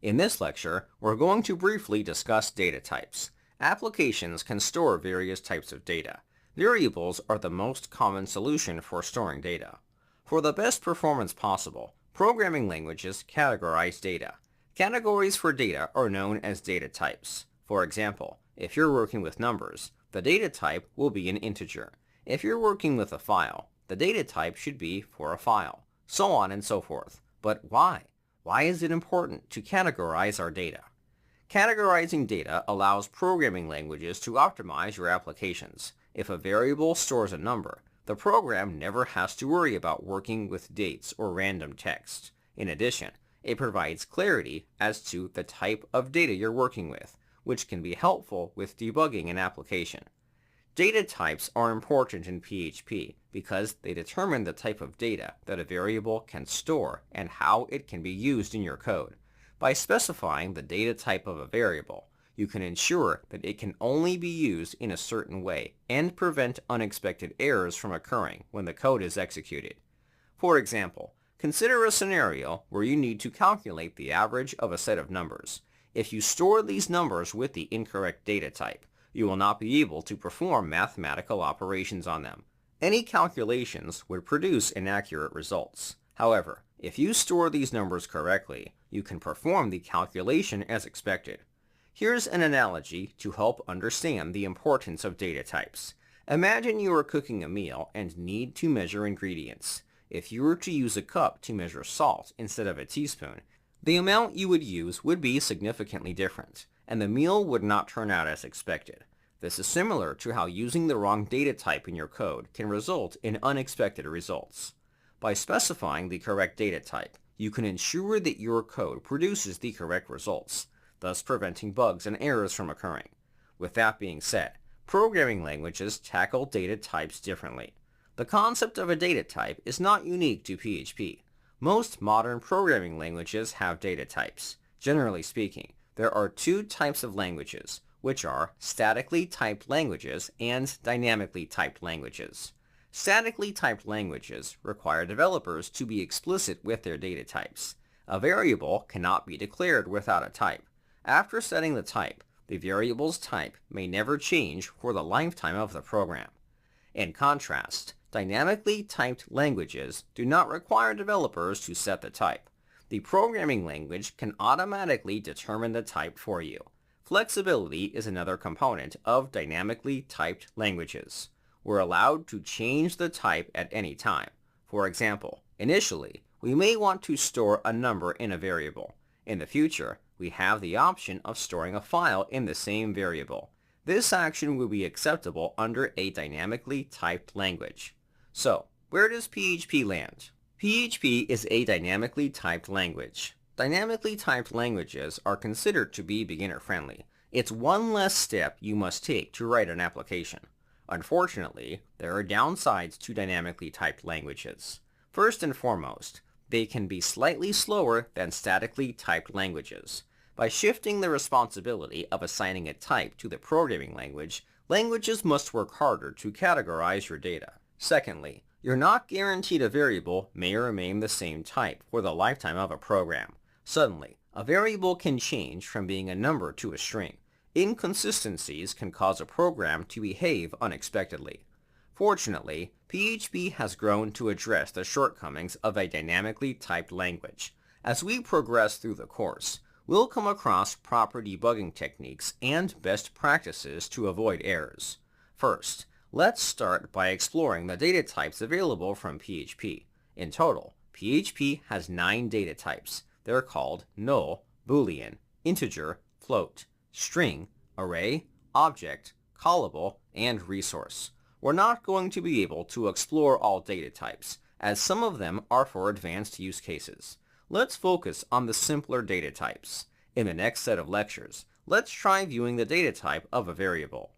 In this lecture, we're going to briefly discuss data types. Applications can store various types of data. Variables are the most common solution for storing data. For the best performance possible, programming languages categorize data. Categories for data are known as data types. For example, if you're working with numbers, the data type will be an integer. If you're working with a file, the data type should be for a file, so on and so forth. But why? Why is it important to categorize our data? Categorizing data allows programming languages to optimize your applications. If a variable stores a number, the program never has to worry about working with dates or random text. In addition, it provides clarity as to the type of data you're working with, which can be helpful with debugging an application. Data types are important in PHP because they determine the type of data that a variable can store and how it can be used in your code. By specifying the data type of a variable, you can ensure that it can only be used in a certain way and prevent unexpected errors from occurring when the code is executed. For example, consider a scenario where you need to calculate the average of a set of numbers. If you store these numbers with the incorrect data type, you will not be able to perform mathematical operations on them. Any calculations would produce inaccurate results. However, if you store these numbers correctly, you can perform the calculation as expected. Here's an analogy to help understand the importance of data types. Imagine you are cooking a meal and need to measure ingredients. If you were to use a cup to measure salt instead of a teaspoon, the amount you would use would be significantly different, and the meal would not turn out as expected. This is similar to how using the wrong data type in your code can result in unexpected results. By specifying the correct data type, you can ensure that your code produces the correct results, thus preventing bugs and errors from occurring. With that being said, programming languages tackle data types differently. The concept of a data type is not unique to PHP. Most modern programming languages have data types. Generally speaking, there are two types of languages, which are statically typed languages and dynamically typed languages. Statically typed languages require developers to be explicit with their data types. A variable cannot be declared without a type. After setting the type, the variable's type may never change for the lifetime of the program. In contrast, dynamically typed languages do not require developers to set the type. The programming language can automatically determine the type for you. Flexibility is another component of dynamically typed languages. We're allowed to change the type at any time. For example, initially, we may want to store a number in a variable. In the future, we have the option of storing a file in the same variable. This action will be acceptable under a dynamically typed language. So, where does PHP land? PHP is a dynamically typed language. Dynamically typed languages are considered to be beginner-friendly. It's one less step you must take to write an application. Unfortunately, there are downsides to dynamically typed languages. First and foremost, they can be slightly slower than statically typed languages. By shifting the responsibility of assigning a type to the programming language, languages must work harder to categorize your data. Secondly, you're not guaranteed a variable may remain the same type for the lifetime of a program. Suddenly, a variable can change from being a number to a string. Inconsistencies can cause a program to behave unexpectedly. Fortunately, PHP has grown to address the shortcomings of a dynamically typed language. As we progress through the course, we'll come across proper debugging techniques and best practices to avoid errors. First, let's start by exploring the data types available from PHP. In total, PHP has 9 data types. They're called NULL, boolean, integer, float, string, array, object, callable, and resource. We're not going to be able to explore all data types, as some of them are for advanced use cases. Let's focus on the simpler data types. In the next set of lectures, let's try viewing the data type of a variable.